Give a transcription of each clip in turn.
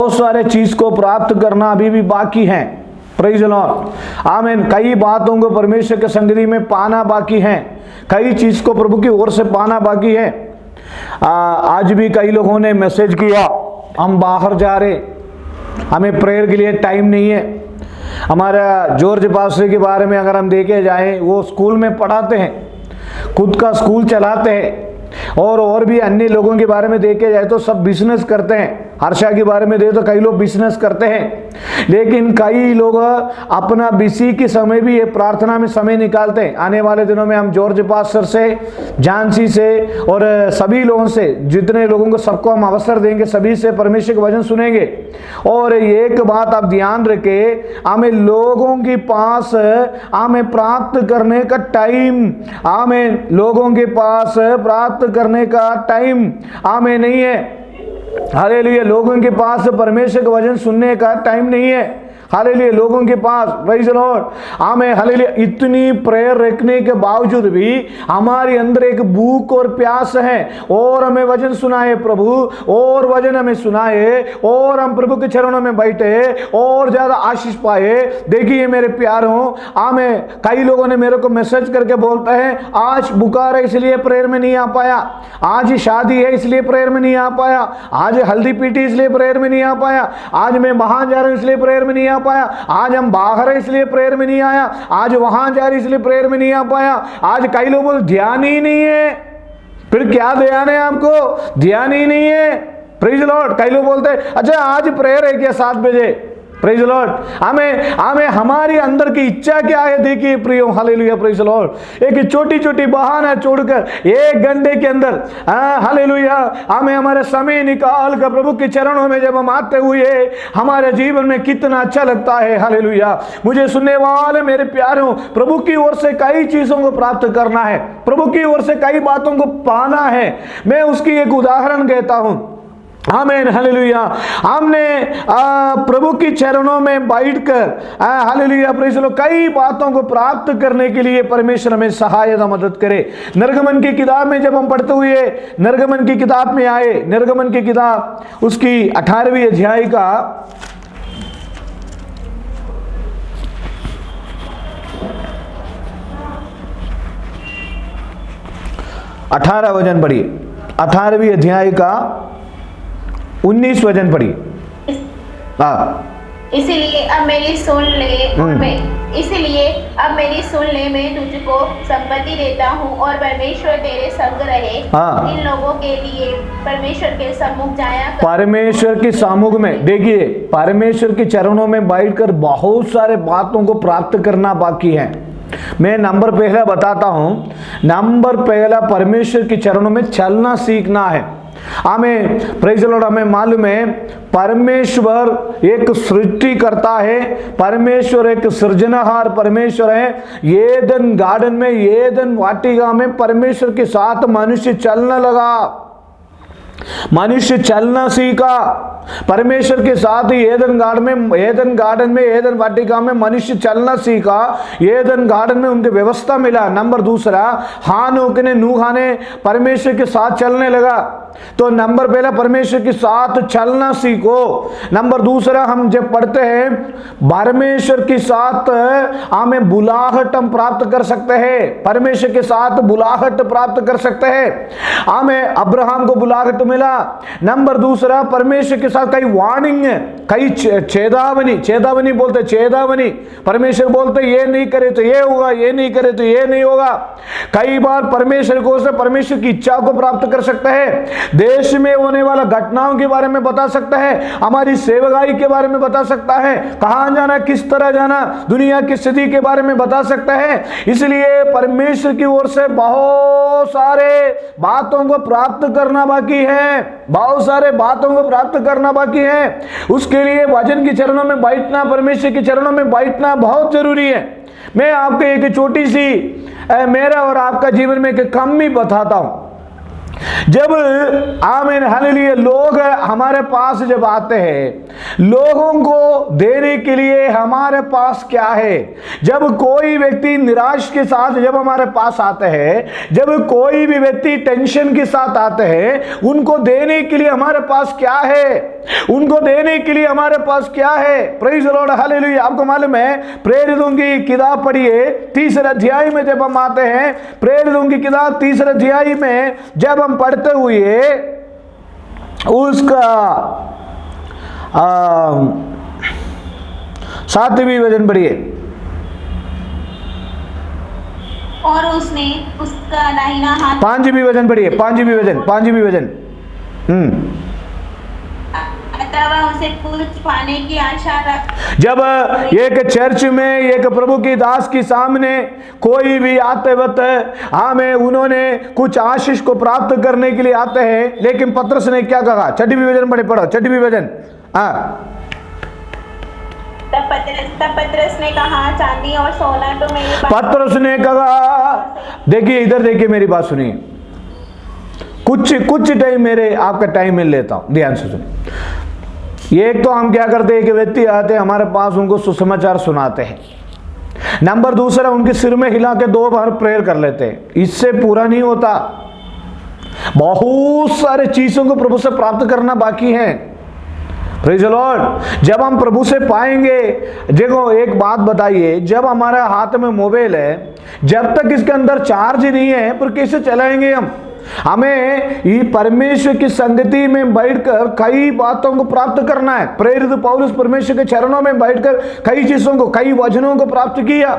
बहुत सारे चीज को प्राप्त करना अभी भी बाकी है। प्रेज़ द लॉर्ड, आमीन। कई बातों को परमेश्वर के संगति में पाना बाकी है, कई चीज को प्रभु की ओर से पाना बाकी है। आज भी कई लोगों ने मैसेज किया, हम बाहर जा रहे, हमें प्रेयर के लिए टाइम नहीं है। हमारा जॉर्ज पास्टर के बारे में अगर हम देखे जाए, वो स्कूल में पढ़ाते हैं, खुद का स्कूल चलाते हैं, और भी अन्य लोगों के बारे में देखे जाए तो सब बिजनेस करते हैं। हर्षा के बारे में दे तो कई लोग बिजनेस करते हैं, लेकिन कई लोग अपना बिजी के समय भी ये प्रार्थना में समय निकालते हैं। आने वाले दिनों में हम जॉर्ज पास्टर से, झांसी से और सभी लोगों से, जितने लोगों को सबको हम अवसर देंगे, सभी से परमेश्वर का वचन सुनेंगे। और एक बात आप ध्यान रखें, हमें लोगों के पास हमें प्राप्त करने का टाइम, हमें लोगों के पास प्राप्त करने का टाइम हमें नहीं है। हालेलुया, लोगों के पास परमेश्वर का वचन सुनने का टाइम नहीं है। हालेलुया, लोगों के पास, प्रेज़ द लॉर्ड, हमें हालेलुया इतनी प्रेयर रखने के बावजूद भी हमारे अंदर एक भूख और प्यास है, और हमें वचन सुनाए प्रभु, और वचन हमें सुनाए, और हम प्रभु के चरणों में बैठे और ज्यादा आशीष पाए। देखिए मेरे प्यारों, हमें कई लोगों ने मेरे को मैसेज करके बोलते हैं, आज बुखार है इसलिए प्रेयर में नहीं आ पाया, आज शादी है इसलिए प्रेयर में नहीं आ पाया, आज हल्दी पीटी इसलिए प्रेयर में नहीं आ पाया, आज मैं वहां जा रहा हूं इसलिए प्रेयर में नहीं आ पाया, आज हम बाहर है इसलिए प्रेयर में नहीं आया, आज वहां जा रही इसलिए प्रेयर में नहीं आ पाया। आज कई लोग बोलते ध्यान ही नहीं है। फिर क्या ध्यान है आपको? ध्यान ही नहीं है। प्रेज़ द लॉर्ड, कई लोग बोलते हैं अच्छा आज प्रेयर है क्या 7 बजे? प्रेज़ द लॉर्ड, हमें हमारी अंदर की इच्छा क्या है? देखिए प्रियो, हालेलुया, प्रेज़ द लॉर्ड, एक छोटी छोटी बहाना छोड़कर 1 घंटे के अंदर, हालेलुया, हमें हमारे समय निकाल कर प्रभु के चरणों में जब हम आते हुए हमारे जीवन में कितना अच्छा लगता है। हालेलुया, मुझे सुनने वाले मेरे प्यारों, प्रभु की ओर से कई चीजों को प्राप्त करना है, प्रभु की ओर से कई बातों को पाना है। मैं उसकी एक उदाहरण कहता हूं। आमीन, हालेलुया, हमने प्रभु की चरणों में बैठकर, हालेलुया, प्रेज़ द लॉर्ड, कई बातों को प्राप्त करने के लिए परमेश्वर हमें सहायता मदद करे। निर्गमन की किताब में जब हम पढ़ते हुए निर्गमन की किताब में आए, निर्गमन की किताब उसकी 18वीं अध्याय का 18 वचन पढ़िए, 18वीं अध्याय का 19 वचन पढ़िए। इसीलिए अब मेरी सुन ले, मैं तुझको संपत्ति देता हूँ और परमेश्वर तेरे संग रहे। इन लोगों के लिए परमेश्वर के सम्मुख जाया कर। परमेश्वर के सम्मुख में, देखिए परमेश्वर के चरणों में बैठकर बहुत सारे बातों को प्राप्त करना बाकी है। मैं नंबर पहला बताता हूं। नंबर पहला, परमेश्वर के चरणों में चलना सीखना है। हमें, प्रेज़ द लॉर्ड, हमें मालूम है परमेश्वर एक सृष्टि करता है, परमेश्वर एक सृजनहार परमेश्वर है। एदन गार्डन में, एदन वाटिका में परमेश्वर के साथ मनुष्य चलने लगा, मनुष्य चलना सीखा परमेश्वर के साथ ही। एदन गार्डन में, एदन वाटिका में मनुष्य चलना सीखा, एदन गार्डन में उनके व्यवस्था मिला। नंबर दूसरा, हानोक ने, नूह ने परमेश्वर के साथ चलने लगा। तो नंबर पहला, परमेश्वर के साथ चलना सीखो। नंबर दूसरा, हम जब पढ़ते हैं परमेश्वर के साथ हमें बुलाहट हम प्राप्त कर सकते हैं, परमेश्वर के साथ बुलाहट प्राप्त कर सकते हैं। हमें अब्राहम को बुलाहट मिला। नंबर दूसरा, परमेश्वर के साथ कई वार्निंग है, कई चेतावनी बोलते, चेतावनी। परमेश्वर बोलते ये नहीं करे तो ये होगा, ये नहीं करे तो ये नहीं होगा। कई बार परमेश्वर को से परमेश्वर की इच्छा को प्राप्त कर सकते हैं, देश में होने वाला घटनाओं के बारे में बता सकता है, हमारी सेवकाई के बारे में बता सकता है, कहां जाना, किस तरह जाना, दुनिया की स्थिति के बारे में बता सकता है। इसलिए परमेश्वर की ओर से बहुत सारे बातों को प्राप्त करना बाकी है, बहुत सारे बातों को प्राप्त करना बाकी है। उसके लिए वचन के चरणों में बैठना, परमेश्वर के चरणों में बैठना बहुत जरूरी है। मैं आपको एक छोटी सी मेरा और आपका जीवन में एक कमी बताता हूं। जब आमीन हालेलुया लोग हमारे पास जब आते हैं, लोगों को देने के लिए हमारे पास क्या है? जब कोई व्यक्ति निराश के साथ जब हमारे पास आते हैं, जब कोई भी व्यक्ति टेंशन के साथ आते हैं, उनको देने के लिए हमारे पास क्या है? उनको देने के लिए हमारे पास क्या है? Praise the Lord hallelujah. आपको मालूम है, प्रेरितों की किताब पढ़िए 3 अध्याय में जब हम आते हैं, प्रेरितों की किताब 3 अध्याय में जब हम पढ़ते हुए उसका 7वीं वचन पढ़िए। और उसने उसका दाहिना हाथ 5वीं वचन पढ़िए, 5वीं वचन। अतः वह उसे कुछ पाने की आशा रख। जब एक चर्च में एक प्रभु की दास के सामने कोई भी आते वक्त हमें उन्होंने कुछ आशीष को प्राप्त करने के लिए आते हैं, लेकिन पतरस ने क्या कहा? 6वीं वचन पढ़ो, 6वीं वचन। तब पतरस ने कहा, चांदी और सोना तो मेरे पास। पतरस ने कहा, देखिए इधर देखिए, मेरी बात सुनिए, कुछ टाइम मेरे आपका टाइम मिल लेता हूं, ध्यान से सुनिए। एक तो हम क्या करते हैं कि व्यक्ति आते हैं हमारे पास, उनको सुसमाचार सुनाते हैं। नंबर दूसरा, उनके सिर में हिला के 2 बार प्रेयर कर लेते हैं। इससे पूरा नहीं होता, बहुत सारे चीजों को प्रभु से प्राप्त करना बाकी है। Praise the Lord. जब हम प्रभु से पाएंगे, देखो एक बात बताइए, जब हमारे हाथ में मोबाइल है, जब तक इसके अंदर चार्ज नहीं है, पर कैसे चलाएंगे हम? हमें ये परमेश्वर की संगति में बैठकर कई बातों को प्राप्त करना है। प्रेरित पौलुस परमेश्वर के चरणों में बैठकर कई चीजों को, कई वचनों को प्राप्त किया।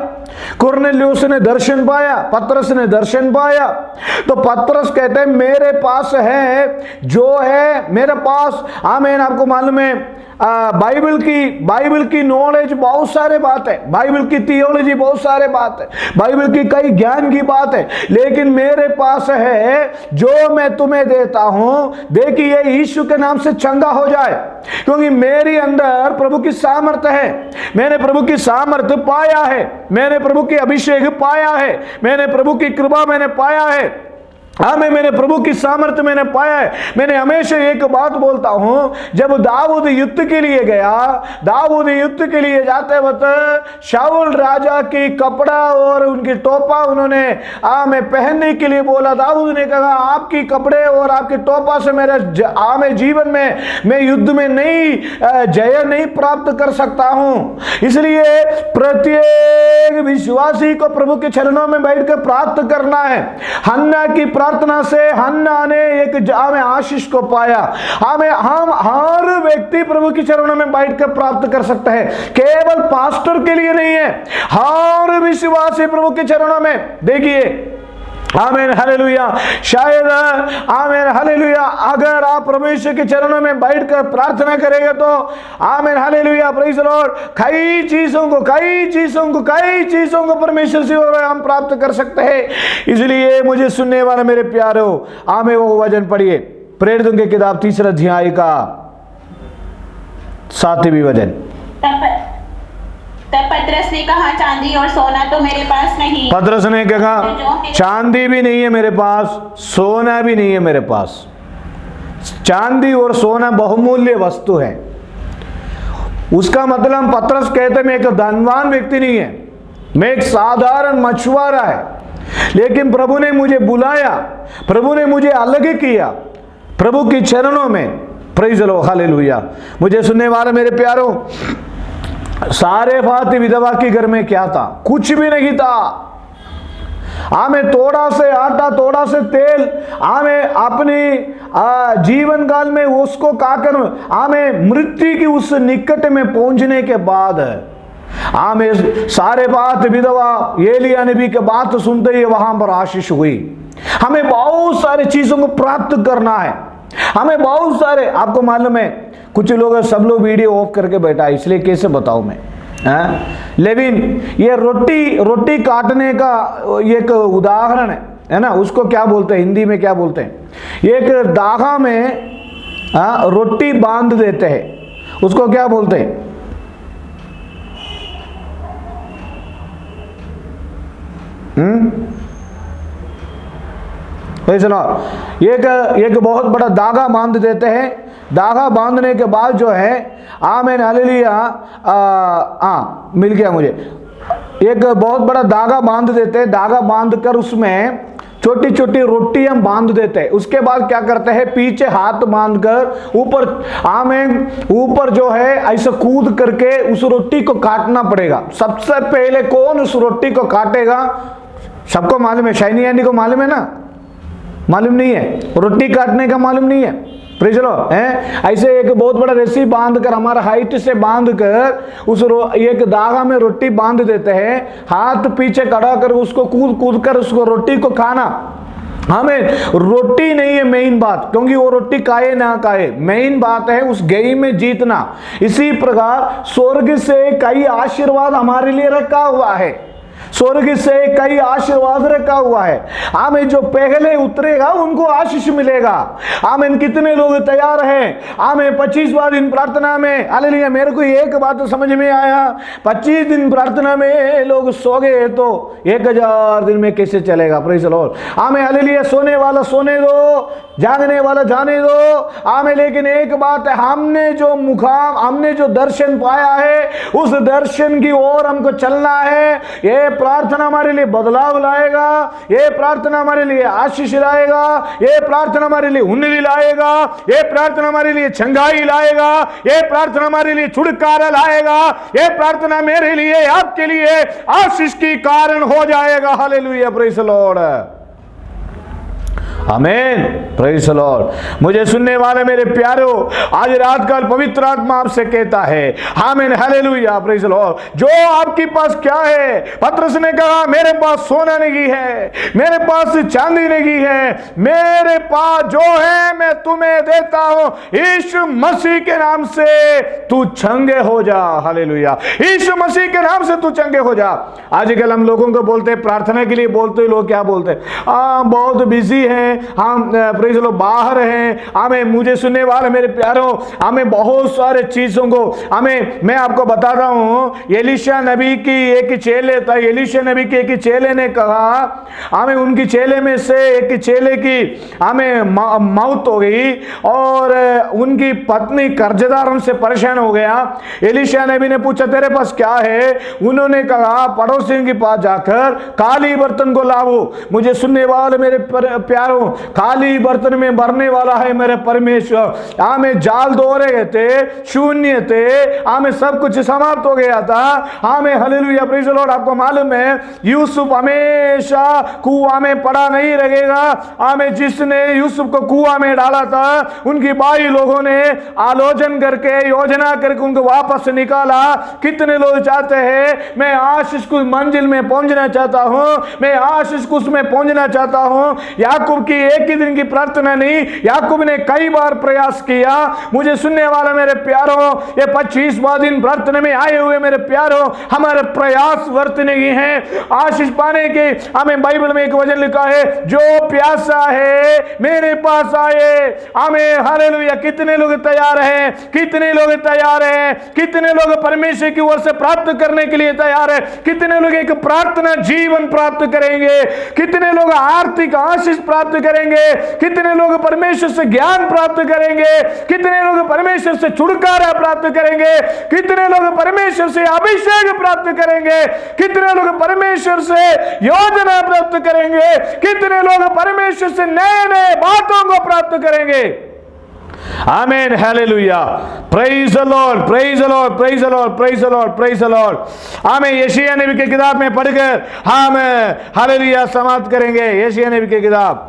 कुरनेलियुस ने दर्शन पाया, पतरस ने दर्शन पाया। तो पतरस कहते हैं मेरे पास है जो है मेरे पास। आमीन। आपको मालूम है बाइबल की नॉलेज बहुत सारे बात है, बाइबल की थियोलॉजी बहुत सारे बात है, बाइबल की कई ज्ञान की बात है, लेकिन मेरे पास है जो मैं तुम्हें देता हूं, देखिए यीशु के नाम से चंगा हो जाए, क्योंकि मेरे अंदर प्रभु की सामर्थ्य है। मैंने प्रभु की सामर्थ्य पाया है, मैंने प्रभु की अभिषेक पाया है, मैंने प्रभु की कृपा मैंने पाया है। मैंने प्रभु की सामर्थ्य मैंने पाया है। मैंने हमेशा एक बात बोलता हूं, जब दाऊद युद्ध के लिए गया, दाऊद युद्ध के लिए जाते वक्त शाऊल राजा की कपड़ा और उनकी टोपा उन्होंने मैं पहनने के लिए बोला। दाऊद ने कहा आपकी कपड़े और आपकी टोपा से मेरे जीवन में मैं युद्ध में नहीं जय नहीं प्राप्त कर सकता हूं। इसलिए प्रत्येक विश्वासी को प्रभु के चरणों में बैठकर प्राप्त करना है। हन्ना की प्रार्थना से हन्ना ने एक आशीष को पाया। हम हर व्यक्ति प्रभु के चरणों में बैठकर प्राप्त कर सकते हैं, केवल पास्टर के लिए नहीं है, हर विश्वासी प्रभु के चरणों में। देखिए आमीन हालेलुया। शायद आमीन हालेलुया, अगर आप परमेश्वर के चरणों में बैठकर प्रार्थना करेंगे तो आमीन हालेलुया, प्रेज़ द लॉर्ड, कई चीजों को परमेश्वर से हम प्राप्त कर सकते हैं। इसलिए मुझे सुनने वाले मेरे प्यारो, आमीन वो वचन पढ़िए, प्रेरितों की किताब 3 अध्याय का 7वां वचन। तब पतरस ने कहा चांदी और सोना तो मेरे पास नहीं। पतरस ने कहा चांदी भी नहीं है मेरे पास, सोना भी नहीं है मेरे पास। चांदी और सोना बहुमूल्य वस्तु है। उसका मतलब पतरस कहते मैं एक धनवान व्यक्ति नहीं है, मैं एक साधारण मछुआरा है, लेकिन प्रभु ने मुझे बुलाया, प्रभु ने मुझे अलग किया प्रभु के चरणों में। Praise the Lord hallelujah. मुझे सुनने वाले मेरे प्यारों, सारेफात विधवा के घर में क्या था? कुछ भी नहीं था। थोड़ा से आटा, थोड़ा से तेल, अपनी जीवन काल में उसको खाकर मृत्यु की उस निकट में पहुंचने के बाद सारेफात विधवा एलिय्याह नबी के बात सुनते ही वहां पर आशीष हुई। हमें बहुत सारी चीजों को प्राप्त करना है, हमें बहुत सारे, आपको मालूम है कुछ लोग, सब लोग वीडियो ऑफ करके बैठा है, इसलिए कैसे बताऊं मैं। लेकिन ये रोटी काटने का एक उदाहरण है ना, उसको क्या बोलते हैं हिंदी में, क्या बोलते हैं, एक दागा में रोटी बांध देते हैं, उसको क्या बोलते हैं? Praise the Lord. एक बहुत बड़ा धागा बांध देते हैं। धागा बांधने के बाद जो है, आमीन हालेलुया, मिल गया मुझे। एक बहुत बड़ा धागा बांध देते हैं। धागा बांधकर उसमें छोटी छोटी रोटी हम बांध देते हैं। उसके बाद क्या करते हैं, पीछे हाथ बांधकर ऊपर, आमीन, ऊपर जो है ऐसा कूद करके उस रोटी को काटना पड़ेगा। सबसे पहले कौन उस रोटी को काटेगा? सबको मालूम है, शाइनी आंटी को मालूम है ना? मालूम नहीं है? रोटी काटने का मालूम नहीं है? Praise the Lord. ऐसे एक बहुत बड़ा रस्सी बांधकर, हमारा हाइट से बांधकर उस एक धागा में रोटी बांध देते हैं। हाथ पीछे खड़ा कर उसको कूद कूद कर उसको रोटी को खाना। हमें रोटी नहीं है मेन बात, क्योंकि वो रोटी खाए ना खाए, मेन बात है उस गेम में जीतना। इसी प्रकार स्वर्ग से कई आशीर्वाद हमारे लिए रखा हुआ है। स्वर्ग से कई आशीर्वाद रखा हुआ है। आमीन। जो पहले उतरेगा उनको आशीष मिलेगा। आमीन। कितने लोग तैयार हैं? आमीन। 25वां दिन प्रार्थना में, हालेलुया। मेरे को एक बात तो समझ में आया, 25 दिन प्रार्थना में लोग सो गए तो 1000 दिन में कैसे चलेगा? Praise the Lord. आमीन हालेलुया। सोने वाला सोने दो, जागने वाला जाने दो। आमीन। लेकिन एक बात है, हमने जो दर्शन पाया है उस दर्शन की ओर हमको चलना है। ये प्रार्थना हमारे लिए बदलाव लाएगा। ये प्रार्थना हमारे लिए आशीष लाएगा। ये प्रार्थना हमारे लिए उन्नति लाएगा। ये प्रार्थना हमारे लिए चंगाई लाएगा। ये प्रार्थना हमारे लिए छुटकारा लाएगा। ये प्रार्थना मेरे लिए, आपके लिए आशीष की कारण हो जाएगा। हालेलुया। Praise the Lord. आमीन। Praise the Lord. मुझे सुनने वाले मेरे प्यारों, आज रात काल पवित्र आत्मा आपसे कहता है, आमीन हालेलुया। Praise the Lord. जो आपके पास क्या है? पतरस ने कहा, मेरे पास सोना नहीं है, मेरे पास चांदी नहीं है, मेरे पास जो है मैं तुम्हें देता हूं। यीशु मसीह के नाम से तू चंगे हो जा। हालेलुया। यीशु मसीह के नाम से तू चंगे हो जा। आजकल हम लोगों को बोलते हैं, प्रार्थना के लिए बोलते, लोग क्या बोलते हैं? बहुत बिजी हैं, हम प्रेज़ द लॉर्ड बाहर हैं। हमें, मुझे सुनने वाले मेरे प्यारों, हमें बहुत सारे चीजों को, मैं आपको बता रहा हूं, एलीशा नबी की एक चेले था। एलीशा नबी के एक चेले ने कहा, हमें उनकी चेले में से एक चेले की मौत हो गई और उनकी पत्नी कर्जदारों से परेशान हो गया। एलीशा नबी ने पूछा, तेरे पास क्या है? उन्होंने कहा, पड़ोसियों के पास जाकर खाली बर्तन को लाओ। मुझे सुनने वाले मेरे प्यारों, खाली बर्तन में भरने वाला है मेरे परमेश्वर। हमें जाल धो रहे थे, शून्य थे, हमें सब कुछ समाप्त हो गया था। हमें हालेलुया। Praise the Lord. आपको मालूम है, यूसुफ हमेशा कुआं में पड़ा नहीं रहेगा। हमें जिसने यूसुफ को कुआं में डाला था, उनकी भाई लोगों ने आलोचन करके, योजना करके उनको वापस निकाला। कितने लोग चाहते हैं, मैं आशीष की मंजिल में पहुंचना चाहता हूं, मैं आशीष को उसमें पहुंचना चाहता हूं। याकूब की एक ही दिन की प्रार्थना नहीं, याकूब ने कई बार प्रयास किया। मुझे सुनने वाला मेरे प्यारों, ये 25वां दिन प्रार्थना में आए हुए मेरे प्यारों, हमारे प्रयास व्यर्थ नहीं है। आशीष पाने के, हमें बाइबल में एक वचन लिखा है, जो प्यासा है मेरे पास आए। हमें हालेलुया। कितने लोग तैयार हैं? कितने लोग तैयार हैं? कितने लोग परमेश्वर की ओर से प्राप्त करने के लिए तैयार है? कितने लोग एक प्रार्थना जीवन प्राप्त करेंगे? कितने लोग आर्थिक आशीष प्राप्त करेंगे? कितने लोग परमेश्वर से ज्ञान प्राप्त करेंगे? कितने लोग परमेश्वर से छुटकारा प्राप्त करेंगे? कितने लोग परमेश्वर से अभिषेक प्राप्त करेंगे? कितने लोग परमेश्वर से योजना प्राप्त करेंगे? कितने लोग परमेश्वर से नए नए बातों को प्राप्त करेंगे? आमीन hallelujah. Praise the Lord, praise the Lord, praise the Lord, praise the Lord, praise the Lord. हमें यशायाह नबी की किताब में पढ़कर हम हालेलुया समाप्त करेंगे। यशायाह नबी की किताब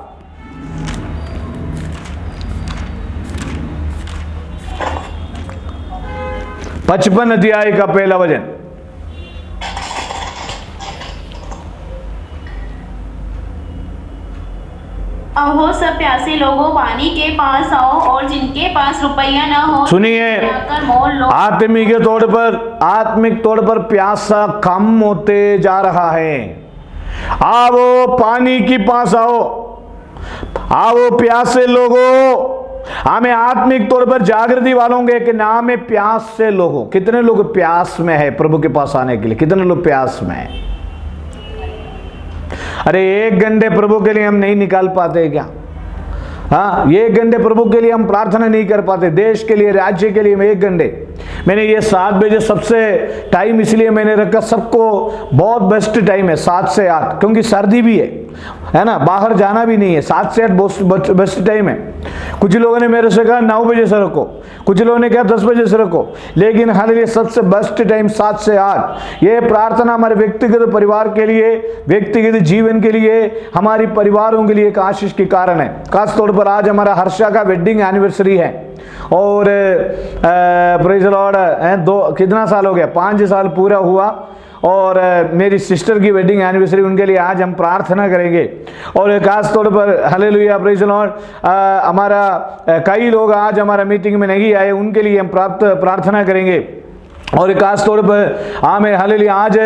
55 अध्याय का पहला वचन। अहो सब प्यासे लोगों, पानी के पास आओ, और जिनके पास रुपया न हो, सुनिए, आत्मिक तौर पर प्यासा कम होते जा रहा है। आओ पानी के पास आओ, आओ प्यासे लोगों। हमें आत्मिक तौर पर जागृति वालों के एक नाम है प्यास से लोगों। कितने लोग प्यास में है प्रभु के पास आने के लिए? कितने लोग प्यास में है? अरे 1 घंटे प्रभु के लिए हम नहीं निकाल पाते क्या? हाँ, 1 घंटे प्रभु के लिए हम प्रार्थना नहीं कर पाते, देश के लिए, राज्य के लिए 1 घंटे। मैंने ये 7 बजे सबसे टाइम इसलिए मैंने रखा, सबको बहुत बेस्ट टाइम है 7 से 8, क्योंकि सर्दी भी है ना, बाहर जाना भी नहीं है। 7 से 8 बेस्ट टाइम है। कुछ लोगों ने मेरे से कहा 9 बजे से रखो, कुछ लोगों ने कहा 10 बजे से रखो, लेकिन हालांकि सबसे बेस्ट टाइम 7 से 8। ये प्रार्थना हमारे व्यक्तिगत परिवार के लिए, व्यक्तिगत जीवन के लिए, हमारी परिवारों के लिए एक आशीष के कारण है। खास तौर पर आज हमारा हर्षा का वेडिंग एनिवर्सरी है और प्रेज द लॉर्ड, कितना साल हो गया, 5 साल पूरा हुआ। और मेरी सिस्टर की वेडिंग एनिवर्सरी, उनके लिए आज हम प्रार्थना करेंगे। और खास तौर पर हालेलुया प्रेज द लॉर्ड, हमारा कई लोग आज हमारा मीटिंग में नहीं आए, उनके लिए हम प्रार्थना करेंगे। और खास तौर पर आमेन हालेलुया, आज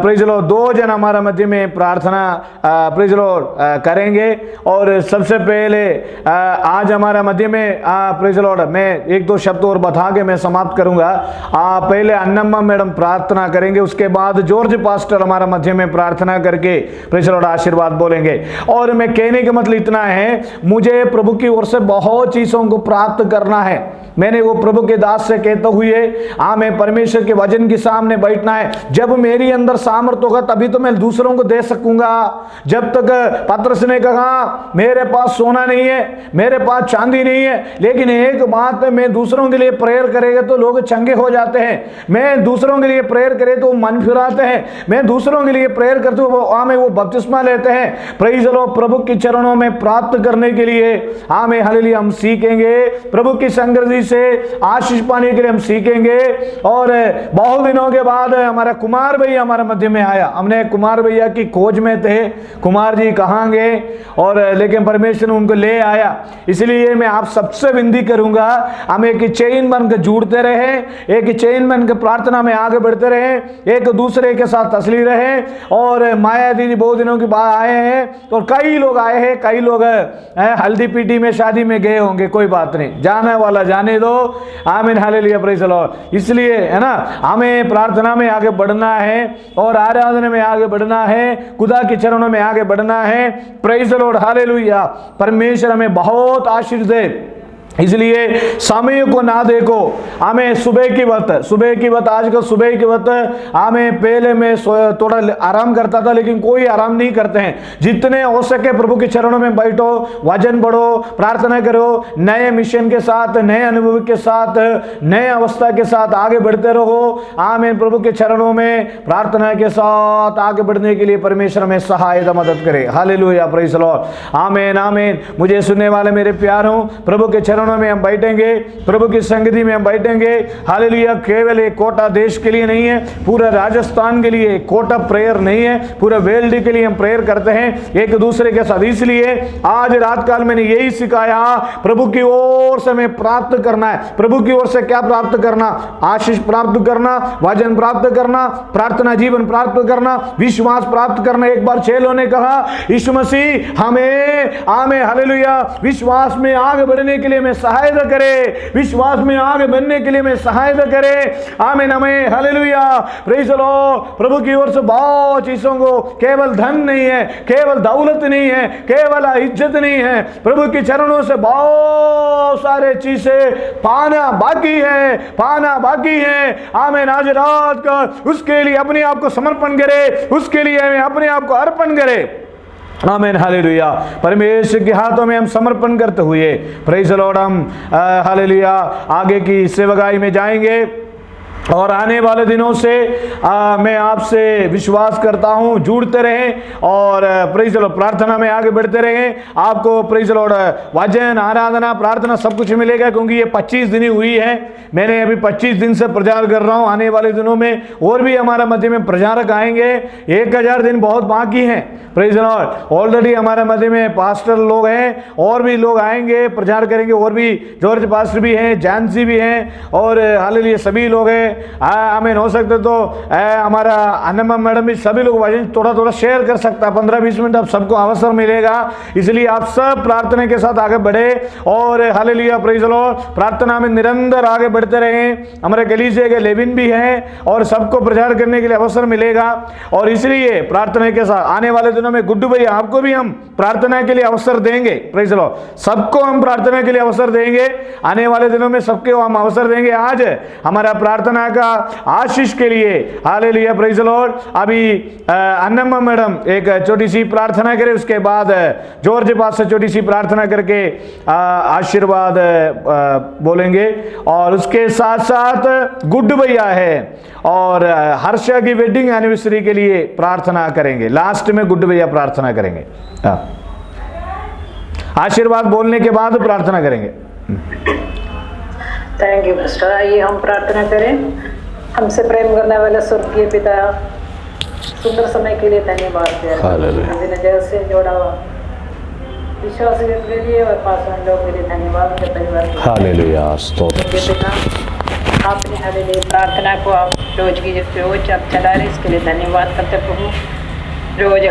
प्रेज द लॉर्ड 2 जन हमारा मध्य में प्रार्थना प्रेज द लॉर्ड करेंगे। और सबसे पहले आज हमारा मध्य में प्रेज द लॉर्ड, मैं 1-2 शब्द और बता के मैं समाप्त करूंगा। पहले अन्नम्मा मैडम प्रार्थना करेंगे, उसके बाद जॉर्ज पास्टर हमारा मध्य में प्रार्थना करके प्रेज द लॉर्ड आशीर्वाद बोलेंगे। और मैं कहने का मतलब इतना है, मुझे प्रभु की ओर से बहुत चीजों को प्राप्त करना है। मैंने वो प्रभु के दास से कहते हुए मैं परमेश्वर के वचन के सामने बैठना है। जब मेरी अंदर सामर्थ होगा तभी तो मैं दूसरों को दे सकूंगा। जब तक पतरस ने कहा मेरे पास सोना नहीं है, मेरे पास चांदी नहीं है, लेकिन एक बात है, मैं दूसरों के लिए प्रेयर करेगा तो लोग चंगे हो जाते हैं। मैं दूसरों के लिए प्रेयर करे तो मन फिराते हैं। मैं दूसरों के लिए प्रेयर करते हुए वो बपतिस्मा लेते हैं। प्रेज द लॉर्ड, प्रभु के चरणों में प्राप्त करने के लिए हालेलुया हम सीखेंगे। प्रभु की संगति से आशीष पाने के लिए हम सीखेंगे। और बहुत दिनों के बाद हमारा कुमार भैया हमारे मध्य में आया। हमने कुमार भैया की खोज में थे, कुमार जी कहाँ गए, और लेकिन परमेश्वर ने उनको ले आया। इसलिए मैं आप सबसे विनती करूंगा, हम एक चेन बनकर जुड़ते रहे, एक चेन बनकर प्रार्थना में आगे बढ़ते रहे, एक दूसरे के साथ तसली रहे। और माया दीदी बहुत दिनों के बाद आए हैं, और कई लोग आए हैं, कई लोग हल्दी पीटी में शादी में गए होंगे, कोई बात नहीं, जाने वाला जाने दो। आमीन हालेलुया प्रेज द लॉर्ड। इसलिए है ना, हमें प्रार्थना में आगे बढ़ना है और आराधना में आगे बढ़ना है, खुदा के चरणों में आगे बढ़ना है। Praise the Lord hallelujah. परमेश्वर हमें बहुत आशीष दे। इसलिए समय को ना देखो, हमें सुबह की वक्त आजकल सुबह की वक्त हमें, पहले मैं थोड़ा आराम करता था, लेकिन कोई आराम नहीं करते हैं। जितने हो सके प्रभु के चरणों में बैठो, वचन पढ़ो, प्रार्थना करो, नए मिशन के साथ, नए अनुभव के साथ, नए अवस्था के साथ आगे बढ़ते रहो। आमीन। प्रभु के चरणों में प्रार्थना के साथ आगे बढ़ने के लिए परमेश्वर हमें सहायता मदद करे। Hallelujah praise the Lord. आमीन आमीन। मुझे सुनने वाले मेरे प्यारों, प्रभु के चरणों में हम बैठेंगे, प्रभु की संगति में हम बैठेंगे। हालेलुया। केवल एक कोटा देश के लिए नहीं है, पूरा राजस्थान के लिए कोटा प्रेयर नहीं है, पूरा वर्ल्ड के लिए हम प्रेयर करते हैं एक दूसरे के साथ। इसलिए आज रात काल मैंने यही सिखाया, प्रभु की ओर से हमें प्राप्त करना है। प्रभु की ओर से क्या प्राप्त करना? आशीष प्राप्त करना, वचन प्राप्त करना, प्रार्थना जीवन प्राप्त करना, विश्वास प्राप्त करना। एक बार चेलों ने कहा, यीशु मसीह हमें हालेलुया विश्वास में आगे बढ़ने के लिए सहायता करे, विश्वास में आगे बढ़ने के लिए मैं सहायता करे। आमीन हमें हालेलुया प्रेज द लॉर्ड। प्रभु की ओर से बहुत चीजों को, केवल धन नहीं है, केवल दौलत नहीं है, केवल इज्जत नहीं है, प्रभु के चरणों से बहुत सारे चीजें पाना बाकी है। आमीन। आज रात का उसके लिए अपने आप को समर्पण करे, उसके लिए अपने आप को अर्पण करे। आमीन हालेलुया। परमेश्वर के हाथों में हम समर्पण करते हुए प्रेज द लॉर्ड हम हालेलुया आगे की सेवकाई में जाएंगे। और आने वाले दिनों से मैं आपसे विश्वास करता हूं, जुड़ते रहें और प्रेज द लॉर्ड प्रार्थना में आगे बढ़ते रहें। आपको प्रेज द लॉर्ड वचन, आराधना, प्रार्थना सब कुछ मिलेगा, क्योंकि ये 25 दिन हुई है। मैंने अभी 25 दिन से प्रचार कर रहा हूं। आने वाले दिनों में और भी हमारा मध्य में प्रचारक आएंगे। 1000 दिन बहुत बाकी हैं। Praise the Lord. ऑलरेडी हमारे मध्य में पास्टर लोग हैं, और भी लोग आएंगे, प्रचार करेंगे। और भी जॉर्ज पास्टर भी हैं, जानसी भी हैं, और हालेलुया सभी लोग हैं। हमें हो सकते तो हमारा अन्नमा मैडम भी सभी लोग वचन थोड़ा थोड़ा शेयर कर सकता है, 15-20 मिनट आप सबको अवसर मिलेगा, इसलिए आप सब प्रार्थना के साथ आगे बढ़े और हालेलुया प्रेज द लॉर्ड, प्रार्थना में निरंतर आगे बढ़ते रहें। हमारे कलीसिया के लेविन भी हैं और सबको प्रचार करने के लिए अवसर मिलेगा, और इसलिए प्रार्थना के साथ आने वाले दिनों में गुड्डू भैया आपको भी हम प्रार्थना के लिए अवसर देंगे, प्रेज द लॉर्ड, सबको हम प्रार्थना के लिए अवसर देंगे, आने वाले दिनों में सबको हम अवसर देंगे। आज हमारा प्रार्थना का आशीष के लिए हालेलुया प्रेज द लॉर्ड, अभी अन्नम्मा मैडम एक छोटी सी प्रार्थना करें, उसके बाद जॉर्ज पास से छोटी सी प्रार्थना करके आशीर्वाद बोलेंगे, और उसके साथ साथ गुड्डू भैया है और हर्षा की वेडिंग एनिवर्सरी के लिए प्रार्थना करेंगे, लास्ट में गुड्डू भैया प्रार्थना करेंगे, आशीर्वाद बोलने के बाद प्रार्थना करेंगे। Thank you pastor. आइए हम प्रार्थना करें। हमसे प्रेम करने वाले स्वर्गीय पिता, सुंदर समय के लिए धन्यवाद, जगत से जोड़ा हुआ विश्वास के लिए और पासवान लोग के लिए धन्यवाद, उनके परिवार के हालेलुया स्तोत्र। आपने हालेलुया प्रार्थना को आप रोज की रोज आप चला रहे, इसके लिए धन्यवाद करते प्रभु। रोज